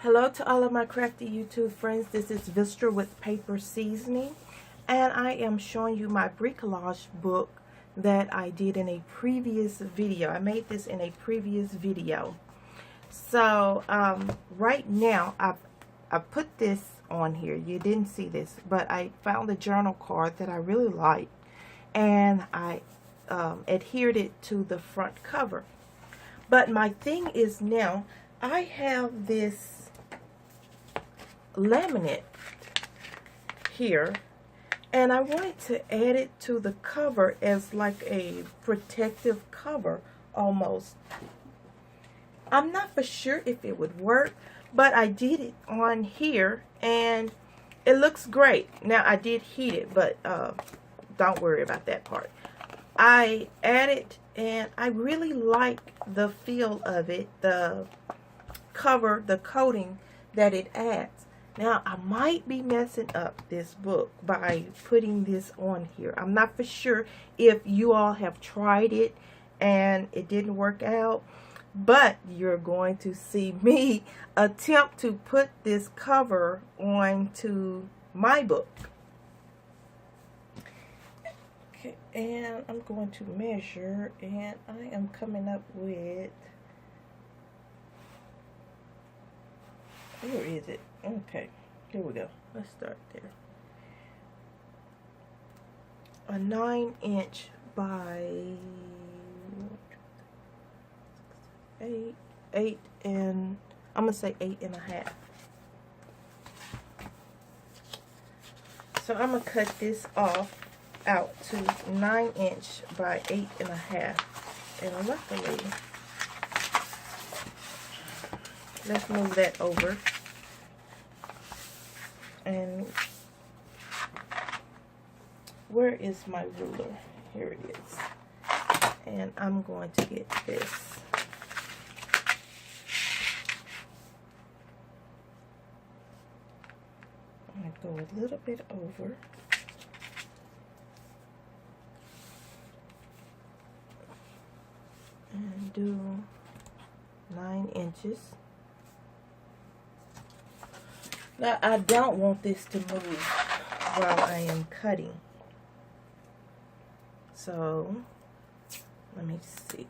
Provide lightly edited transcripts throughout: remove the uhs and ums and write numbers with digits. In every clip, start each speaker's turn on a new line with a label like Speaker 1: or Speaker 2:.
Speaker 1: Hello to all of my crafty YouTube friends. This is Vistra with Paper Seasoning, and I am showing you my bricolage book that I did in a previous video. I made this in a previous video. So right now I put this on here. You didn't see this, but I found a journal card that I really liked, and I adhered it to the front cover. But my thing is now I have this laminate here, and I wanted to add it to the cover as like a protective cover almost. I'm not for sure if it would work, but I did it on here and it looks great. Now I did heat it, but don't worry about that part. I added, and I really like the feel of it, the cover, the coating that it adds. Now, I might be messing up this book by putting this on here. I'm not for sure if you all have tried it and it didn't work out, but you're going to see me attempt to put this cover onto my book. Okay, and I'm going to measure, and I am coming up with, where is it? Okay, here we go. Let's start there. A 9-inch by 8 and I'm gonna say 8.5. So I'm gonna cut this off out to 9-inch by 8.5, and luckily, let's move that over. And where is my ruler? Here it is. And I'm going to get this. I'm going to go a little bit over. And do 9 inches. Now, I don't want this to move while I am cutting. So, let me see.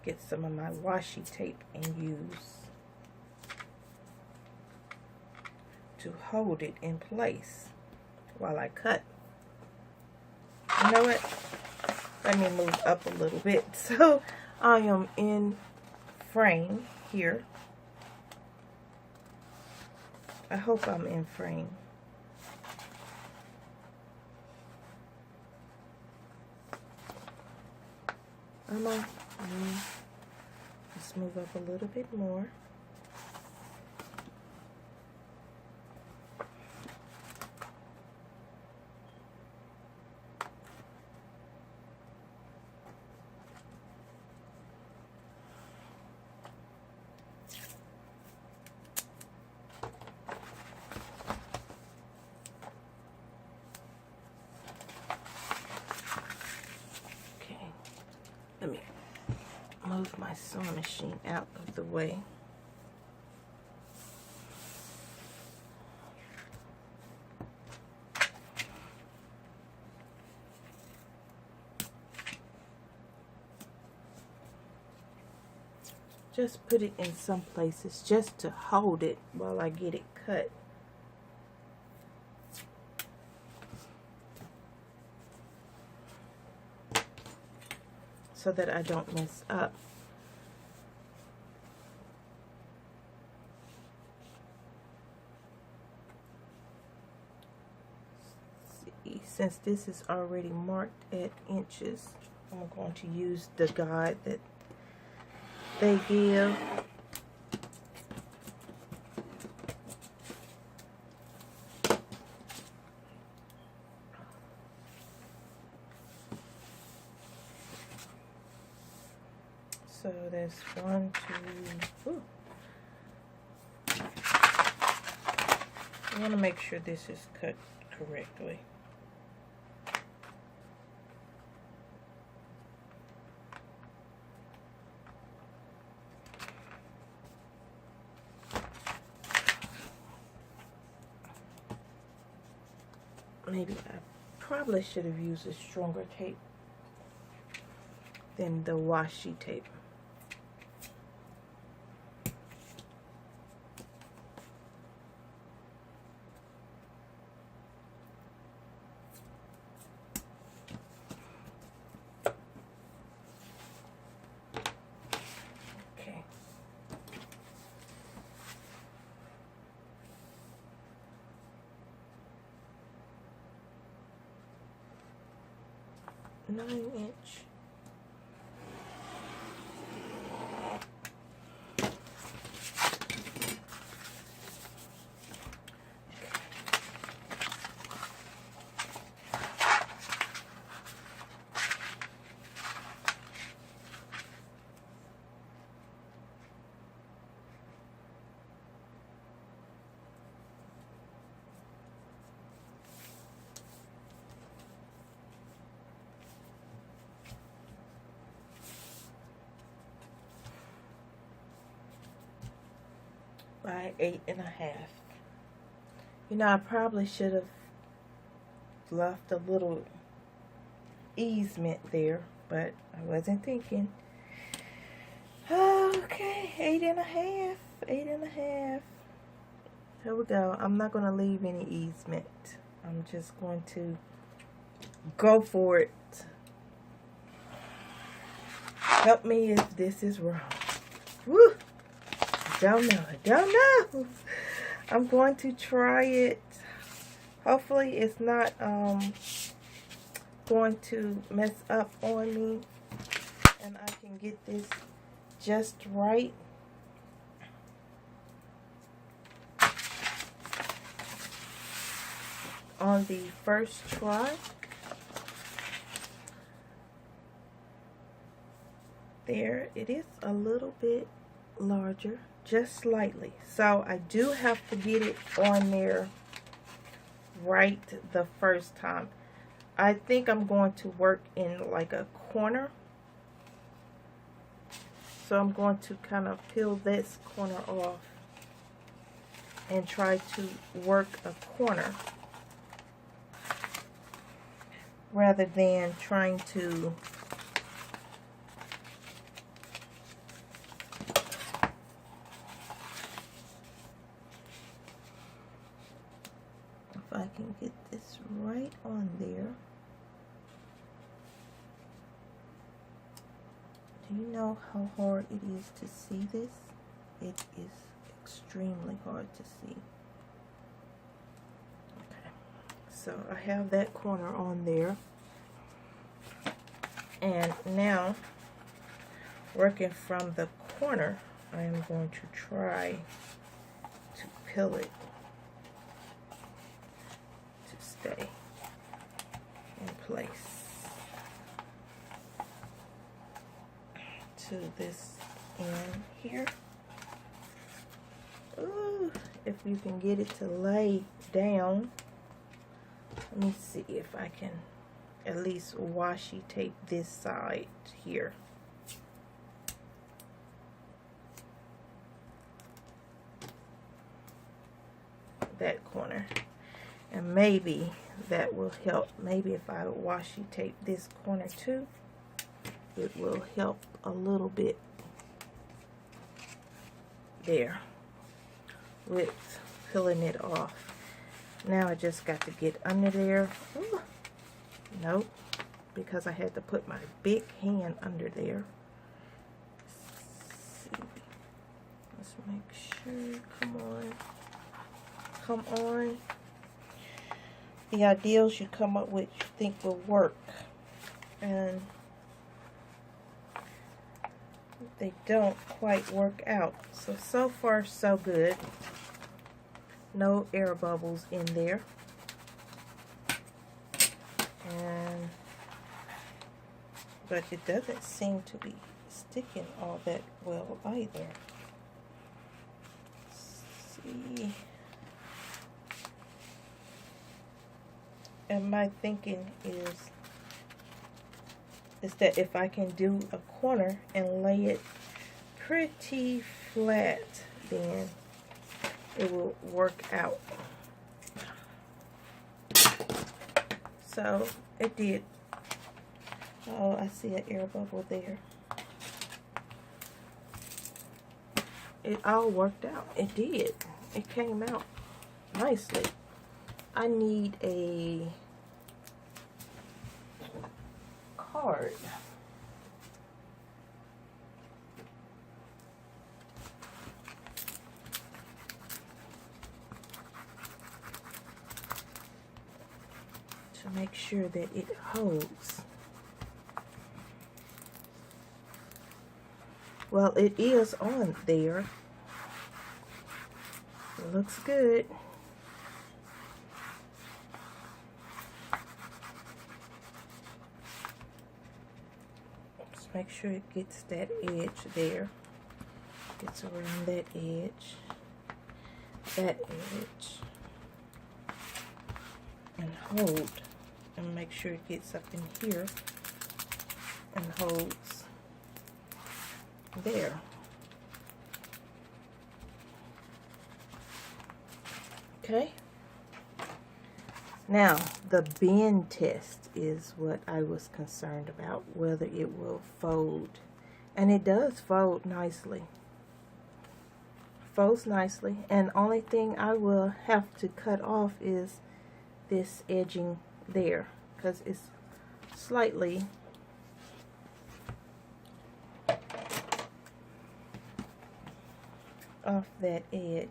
Speaker 1: Get some of my washi tape and use to hold it in place while I cut. You know what? Let me move up a little bit so I am in frame here. I hope I'm in frame. Am I? Let's move up a little bit more. Okay, let me move my sewing machine out of the way. Just put it in some places just to hold it while I get it cut. So that I don't mess up. See, since this is already marked at inches, I'm going to use the guide that they give. So that's 1, 2. Ooh. I want to make sure this is cut correctly. Maybe I probably should have used a stronger tape than the washi tape. Okay. Nine-inch. By 8.5. You know, I probably should have left a little easement there, but I wasn't thinking. Okay, 8.5. 8.5. Here we go. I'm not going to leave any easement. I'm just going to go for it. Help me if this is wrong. Woo! Don't know. I'm going to try it. Hopefully it's not going to mess up on me and I can get this just right. On the first try. There, it is a little bit larger, just slightly. So I do have to get it on there right the first time. I think I'm going to work in like a corner. So I'm going to kind of peel this corner off and try to work a corner rather than trying to if I can get this right on there. Do you know how hard it is to see this? It is extremely hard to see. Okay, so I have that corner on there. And now, working from the corner, I am going to try to peel it to stay in place to this end here. Ooh, if you can get it to lay down. Let me see if I can at least washi tape this side here. That corner. And maybe that will help. Maybe if I washi tape this corner too, it will help a little bit there with peeling it off. Now I just got to get under there. Ooh. Nope, because I had to put my big hand under there. Let's make sure. Come on. The ideals you come up with you think will work, and they don't quite work out. So far so good. No air bubbles in there. But it doesn't seem to be sticking all that well either. Let's see. And my thinking is that if I can do a corner and lay it pretty flat, then it will work out. So it did. Oh, I see an air bubble there. It all worked out. It did. It came out nicely. I need a card. To make sure that it holds. Well, it is on there. It looks good. Just make sure it gets that edge there. Gets around that edge. That edge. And hold. And make sure it gets up in here. And holds there. Okay. Now, the bend test is what I was concerned about, whether it will fold. And it does fold nicely. Folds nicely. And only thing I will have to cut off is this edging there, because it's slightly off that edge.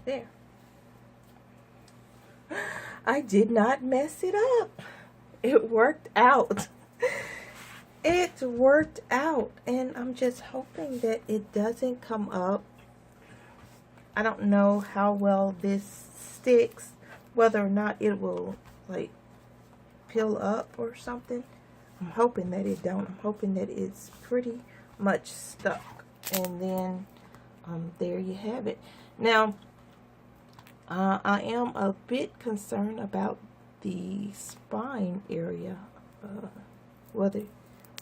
Speaker 1: There. I did not mess it up. It worked out. It worked out. And I'm just hoping that it doesn't come up. I don't know how well this sticks. Whether or not it will like peel up or something. I'm hoping that it don't. I'm hoping that it's pretty much stuck. And then there you have it. Now, I am a bit concerned about the spine area, whether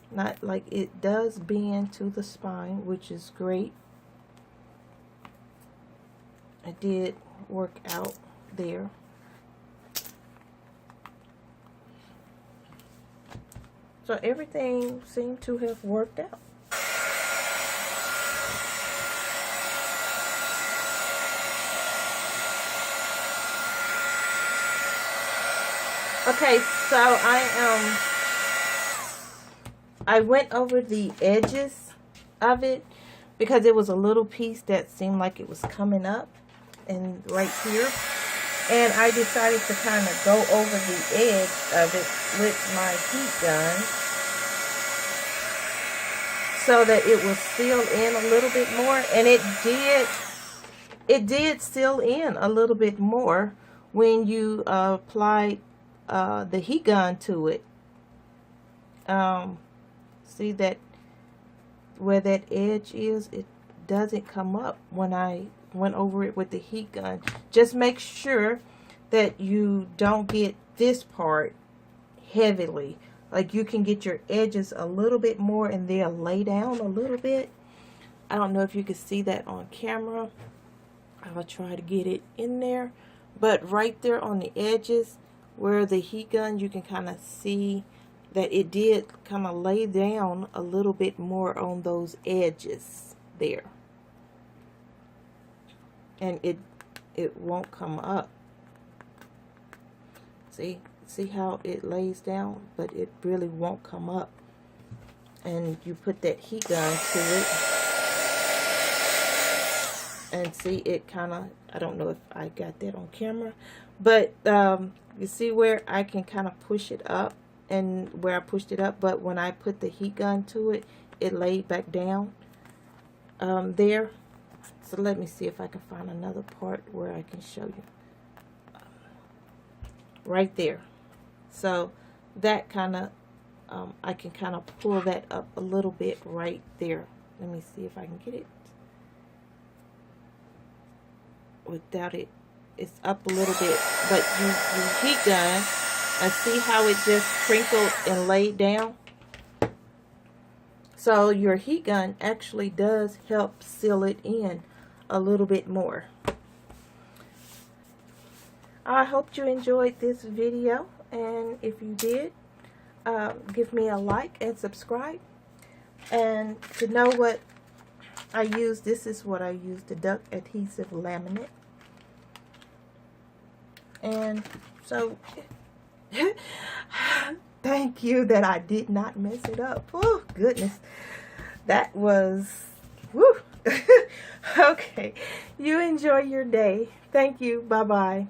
Speaker 1: not, like, it does bend to the spine, which is great. It did work out there. So everything seemed to have worked out. Okay, so I went over the edges of it because it was a little piece that seemed like it was coming up and right here. And I decided to kind of go over the edge of it with my heat gun so that it will seal in a little bit more. And it did seal in a little bit more when you applied the heat gun to it. See that where that edge is, it doesn't come up when I went over it with the heat gun. Just make sure that you don't get this part heavily. Like, you can get your edges a little bit more and they'll lay down a little bit. I don't know if you can see that on camera. I'll try to get it in there. But right there on the edges where the heat gun, you can kind of see that it did kind of lay down a little bit more on those edges there. And it won't come up. See how it lays down, but it really won't come up. And you put that heat gun to it, And see, it kind of, I don't know if I got that on camera, but you see where I can kind of push it up, and where I pushed it up, but when I put the heat gun to it, it laid back down there. So let me see if I can find another part where I can show you. Right there. So that kind of, I can kind of pull that up a little bit right there. Let me see if I can get it without it. It's up a little bit, but you heat gun and see how it just crinkled and laid down. So your heat gun actually does help seal it in a little bit more. I hope you enjoyed this video, and if you did, give me a like and subscribe. And to know what I use, this is what I use, the duct adhesive laminate. And so thank you that I did not mess it up. Oh goodness, that was woo. Okay, you enjoy your day. Thank you. Bye bye.